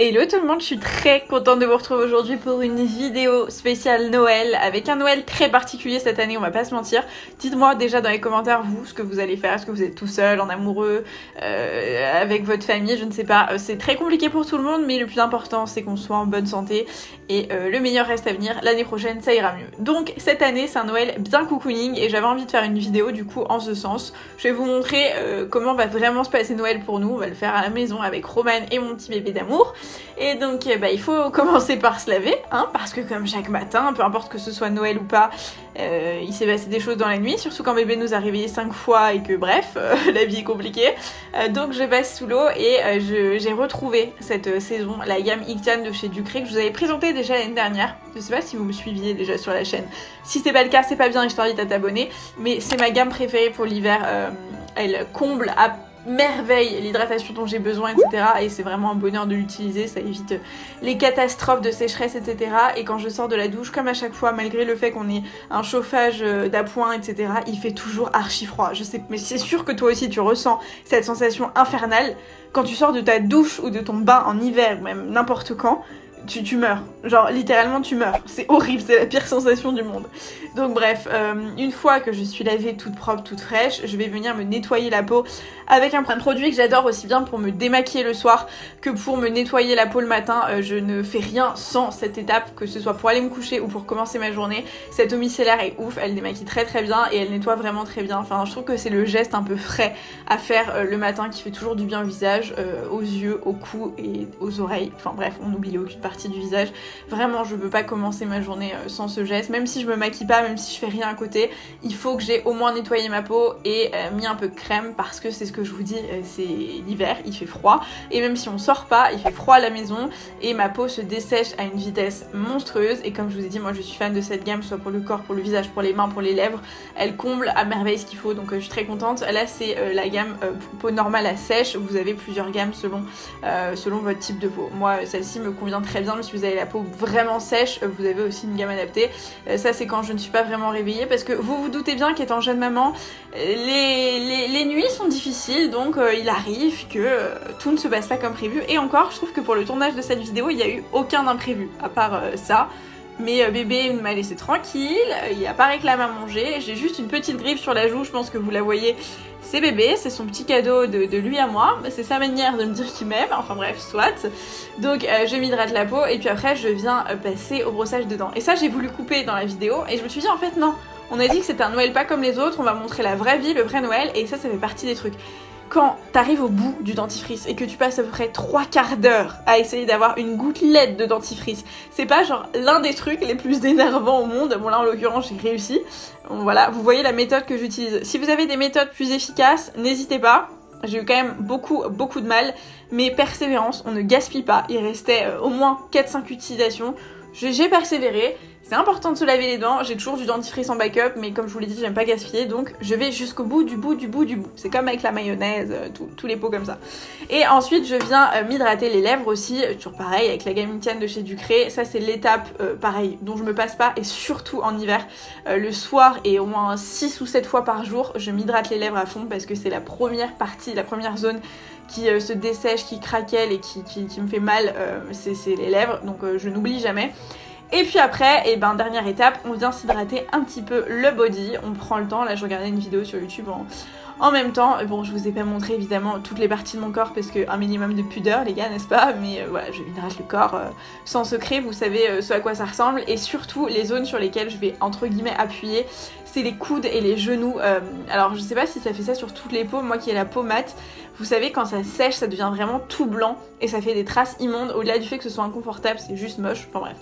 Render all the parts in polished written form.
Hello tout le monde, je suis très contente de vous retrouver aujourd'hui pour une vidéo spéciale Noël, avec un Noël très particulier cette année, on va pas se mentir. Dites-moi déjà dans les commentaires vous ce que vous allez faire, est-ce que vous êtes tout seul, en amoureux, avec votre famille, je ne sais pas. C'est très compliqué pour tout le monde, mais le plus important c'est qu'on soit en bonne santé et le meilleur reste à venir, l'année prochaine ça ira mieux. Donc cette année c'est un Noël bien cocooning et j'avais envie de faire une vidéo du coup en ce sens. Je vais vous montrer comment va vraiment se passer Noël pour nous, on va le faire à la maison avec Roman et mon petit bébé d'amour. Et donc il faut commencer par se laver, hein, parce que comme chaque matin, peu importe que ce soit Noël ou pas, il s'est passé des choses dans la nuit, surtout quand bébé nous a réveillés 5 fois et que bref, la vie est compliquée. Donc je passe sous l'eau et j'ai retrouvé cette saison, la gamme Ictian de chez Ducré que je vous avais présentée déjà l'année dernière. Je sais pas si vous me suiviez déjà sur la chaîne. Si c'est pas le cas, c'est pas bien et je t'invite à t'abonner. Mais c'est ma gamme préférée pour l'hiver, elle comble à merveille l'hydratation dont j'ai besoin, etc. Et c'est vraiment un bonheur de l'utiliser, ça évite les catastrophes de sécheresse, etc. Et quand je sors de la douche, comme à chaque fois, malgré le fait qu'on ait un chauffage d'appoint, etc., il fait toujours archi froid. Je sais, mais c'est sûr que toi aussi tu ressens cette sensation infernale quand tu sors de ta douche ou de ton bain en hiver, ou même n'importe quand. Tu meurs, genre littéralement tu meurs, c'est horrible, c'est la pire sensation du monde. Donc bref, une fois que je suis lavée toute propre, toute fraîche, je vais venir me nettoyer la peau avec un produit que j'adore aussi bien pour me démaquiller le soir que pour me nettoyer la peau le matin. Je ne fais rien sans cette étape, que ce soit pour aller me coucher ou pour commencer ma journée. Cette eau micellaire est ouf, elle démaquille très très bien et elle nettoie vraiment très bien. Enfin je trouve que c'est le geste un peu frais à faire le matin qui fait toujours du bien au visage, aux yeux, au cou et aux oreilles. Enfin bref, on n'oublie aucune partie du visage. Vraiment je veux pas commencer ma journée sans ce geste, même si je me maquille pas, même si je fais rien à côté, il faut que j'ai au moins nettoyé ma peau et mis un peu de crème, parce que c'est ce que je vous dis, c'est l'hiver, il fait froid et même si on sort pas, il fait froid à la maison et ma peau se dessèche à une vitesse monstrueuse. Et comme je vous ai dit, moi je suis fan de cette gamme, soit pour le corps, pour le visage, pour les mains, pour les lèvres, elle comble à merveille ce qu'il faut, donc je suis très contente. Là c'est la gamme peau normale à sèche, vous avez plusieurs gammes selon votre type de peau. Moi celle-ci me convient très bien, mais si vous avez la peau vraiment sèche, vous avez aussi une gamme adaptée. Ça c'est quand je ne suis pas vraiment réveillée, parce que vous vous doutez bien qu'étant jeune maman, les nuits sont difficiles, donc il arrive que tout ne se passe pas comme prévu. Et encore, je trouve que pour le tournage de cette vidéo, il n'y a eu aucun imprévu, à part ça. Mais bébé m'a laissé tranquille, il a pas réclamé à manger, j'ai juste une petite griffe sur la joue, je pense que vous la voyez, c'est bébé, c'est son petit cadeau de lui à moi, c'est sa manière de me dire qu'il m'aime, enfin bref, soit. Donc je m'hydrate la peau et puis après je viens passer au brossage de dents. Et ça j'ai voulu couper dans la vidéo et je me suis dit en fait non, on a dit que c'était un Noël pas comme les autres, on va montrer la vraie vie, le vrai Noël, et ça fait partie des trucs. Quand t'arrives au bout du dentifrice et que tu passes à peu près 3/4 d'heure à essayer d'avoir une gouttelette de dentifrice, c'est pas genre l'un des trucs les plus énervants au monde. Bon là en l'occurrence j'ai réussi. Voilà, vous voyez la méthode que j'utilise. Si vous avez des méthodes plus efficaces, n'hésitez pas. J'ai eu quand même beaucoup de mal, mais persévérance, on ne gaspille pas. Il restait au moins 4-5 utilisations. J'ai persévéré. C'est important de se laver les dents, j'ai toujours du dentifrice en backup, mais comme je vous l'ai dit, j'aime pas gaspiller, donc je vais jusqu'au bout du bout. C'est comme avec la mayonnaise, tous les pots comme ça. Et ensuite, je viens m'hydrater les lèvres aussi, toujours pareil, avec la gamme Ictian de chez Ducré. Ça, c'est l'étape, pareil, dont je me passe pas, et surtout en hiver. Le soir, et au moins 6 ou 7 fois par jour, je m'hydrate les lèvres à fond, parce que c'est la première partie, la première zone qui se dessèche, qui craquelle et qui me fait mal, c'est les lèvres, donc je n'oublie jamais. Et puis après, et ben dernière étape, on vient s'hydrater un petit peu le body, on prend le temps. Là je regardais une vidéo sur YouTube en même temps. Bon, je vous ai pas montré évidemment toutes les parties de mon corps parce qu'un minimum de pudeur les gars, n'est-ce pas? Mais voilà, je m'hydrate le corps sans secret, vous savez ce à quoi ça ressemble. Et surtout les zones sur lesquelles je vais entre guillemets appuyer, c'est les coudes et les genoux. Alors je sais pas si ça fait ça sur toutes les peaux, moi qui ai la peau mate, vous savez quand ça sèche ça devient vraiment tout blanc et ça fait des traces immondes. Au-delà du fait que ce soit inconfortable, c'est juste moche, enfin bref.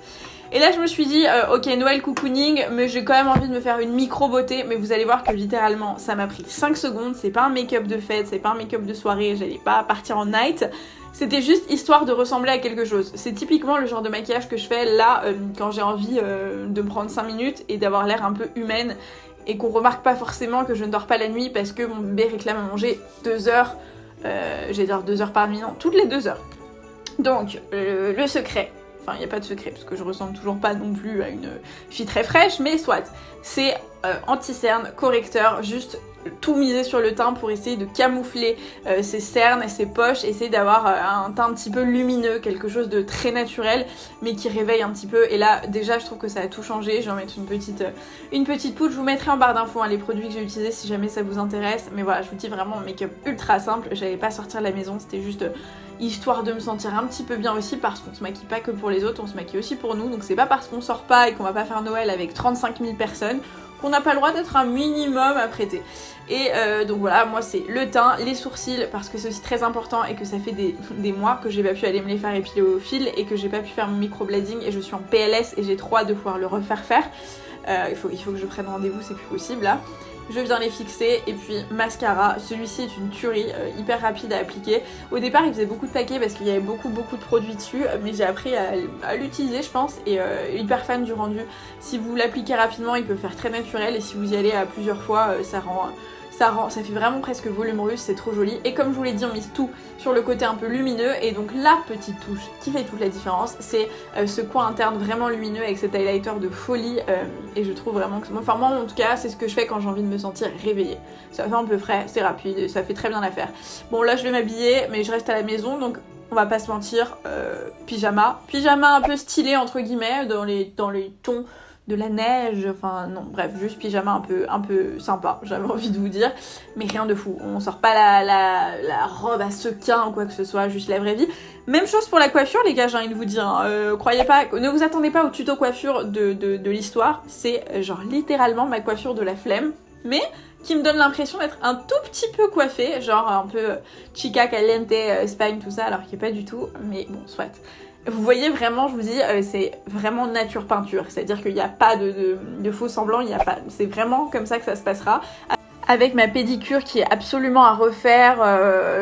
Et là je me suis dit ok, Noël cocooning, mais j'ai quand même envie de me faire une micro beauté. Mais vous allez voir que littéralement ça m'a pris 5 secondes, c'est pas un make-up de fête, c'est pas un make-up de soirée, j'allais pas partir en night. C'était juste histoire de ressembler à quelque chose. C'est typiquement le genre de maquillage que je fais là quand j'ai envie de me prendre 5 minutes et d'avoir l'air un peu humaine. Et qu'on remarque pas forcément que je ne dors pas la nuit parce que mon bébé réclame à manger 2 heures, j'allais dire 2 heures par nuit, non, toutes les 2 heures. Donc le secret, enfin il n'y a pas de secret parce que je ressemble toujours pas non plus à une fille très fraîche, mais soit. C'est anti-cerne, correcteur, juste tout miser sur le teint pour essayer de camoufler ses cernes et ses poches, essayer d'avoir un teint un petit peu lumineux, quelque chose de très naturel mais qui réveille un petit peu. Et là déjà je trouve que ça a tout changé. Je vais en mettre une petite poudre, je vous mettrai en barre d'infos les produits que j'ai utilisés si jamais ça vous intéresse, mais voilà, je vous dis vraiment make-up ultra simple. J'allais pas sortir de la maison, c'était juste histoire de me sentir un petit peu bien aussi, parce qu'on se maquille pas que pour les autres, on se maquille aussi pour nous, donc c'est pas parce qu'on sort pas et qu'on va pas faire Noël avec 35 000 personnes qu'on n'a pas le droit d'être un minimum apprêté. Et donc voilà, moi c'est le teint, les sourcils, parce que c'est aussi très important et que ça fait des mois que j'ai pas pu aller me les faire épiler au fil et que j'ai pas pu faire mon microblading et je suis en PLS et j'ai trop hâte de pouvoir le refaire faire. Il faut que je prenne rendez-vous, c'est plus possible là. Je viens les fixer, et puis mascara, celui-ci est une tuerie, hyper rapide à appliquer. Au départ il faisait beaucoup de paquets parce qu'il y avait beaucoup de produits dessus, mais j'ai appris à l'utiliser je pense, et hyper fan du rendu. Si vous l'appliquez rapidement il peut faire très naturel, et si vous y allez à plusieurs fois ça fait vraiment presque volume russe, c'est trop joli. Et comme je vous l'ai dit, on mise tout sur le côté un peu lumineux, et donc la petite touche qui fait toute la différence, c'est ce coin interne vraiment lumineux avec cet highlighter de folie, et je trouve vraiment que... Enfin moi en tout cas, c'est ce que je fais quand j'ai envie de me sentir réveillée. Ça fait un peu frais, c'est rapide, et ça fait très bien l'affaire. Bon là je vais m'habiller, mais je reste à la maison, donc on va pas se mentir, pyjama un peu stylé entre guillemets, dans les tons de la neige, enfin non, bref, juste pyjama un peu sympa, j'avais envie de vous dire, mais rien de fou. On sort pas la robe à sequins ou quoi que ce soit, juste la vraie vie. Même chose pour la coiffure les gars, j'ai envie de vous dire, hein. Croyez pas, ne vous attendez pas au tuto coiffure de l'histoire, c'est genre littéralement ma coiffure de la flemme, mais qui me donne l'impression d'être un tout petit peu coiffée, genre un peu chica caliente, Espagne, tout ça, alors qu'il n'y a pas du tout, mais bon, soit. Vous voyez vraiment, je vous dis, c'est vraiment nature peinture, c'est-à-dire qu'il n'y a pas de faux semblants, il n'y a pas, c'est vraiment comme ça que ça se passera. Avec ma pédicure qui est absolument à refaire,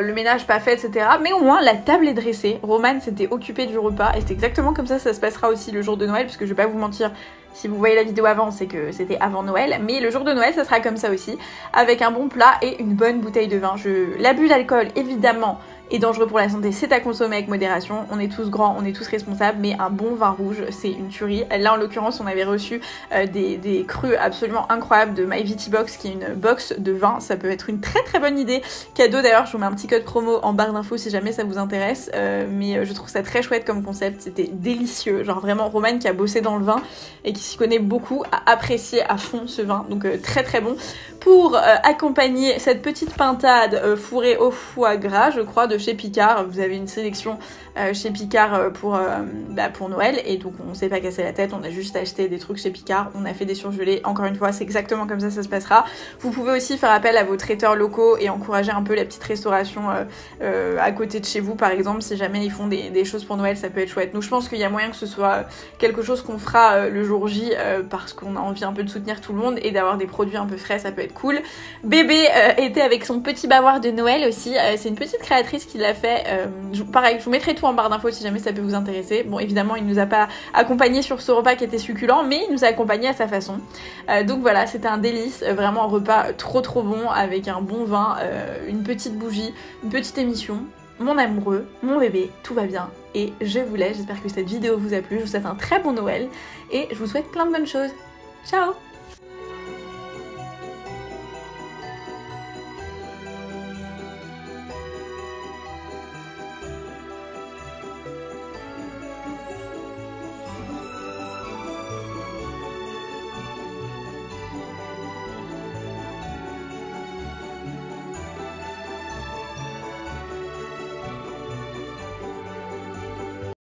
le ménage pas fait, etc. Mais au moins la table est dressée. Romane s'était occupée du repas et c'est exactement comme ça se passera aussi le jour de Noël, parce que je vais pas vous mentir, si vous voyez la vidéo avant, c'est que c'était avant Noël, mais le jour de Noël ça sera comme ça aussi, avec un bon plat et une bonne bouteille de vin. L'abus d'alcool évidemment est dangereux pour la santé, c'est à consommer avec modération, on est tous grands, on est tous responsables, mais un bon vin rouge c'est une tuerie. Là en l'occurrence on avait reçu des crus absolument incroyables de My Viti Box, qui est une box de vin, ça peut être une très bonne idée. Cadeau d'ailleurs, je vous mets un petit code promo en barre d'infos si jamais ça vous intéresse, mais je trouve ça très chouette comme concept, c'était délicieux, genre vraiment Romane qui a bossé dans le vin et qui s'y connaît beaucoup a apprécié à fond ce vin, donc très bon. Pour accompagner cette petite pintade fourrée au foie gras, je crois, de chez Picard, vous avez une sélection chez Picard pour Noël, et donc on s'est pas cassé la tête, on a juste acheté des trucs chez Picard, on a fait des surgelés, encore une fois c'est exactement comme ça se passera. Vous pouvez aussi faire appel à vos traiteurs locaux et encourager un peu la petite restauration à côté de chez vous par exemple, si jamais ils font des choses pour Noël, ça peut être chouette. Donc je pense qu'il y a moyen que ce soit quelque chose qu'on fera le jour J, parce qu'on a envie un peu de soutenir tout le monde et d'avoir des produits un peu frais, ça peut être cool. Bébé était avec son petit bavoir de Noël aussi, c'est une petite créatrice qui l'a fait, pareil je vous mettrai tout en barre d'infos si jamais ça peut vous intéresser. Bon évidemment il nous a pas accompagnés sur ce repas qui était succulent, mais il nous a accompagnés à sa façon, donc voilà, c'était un délice, vraiment un repas trop bon avec un bon vin, une petite bougie, une petite émission, mon amoureux, mon bébé, tout va bien et je vous laisse. J'espère que cette vidéo vous a plu, je vous souhaite un très bon Noël et je vous souhaite plein de bonnes choses. Ciao.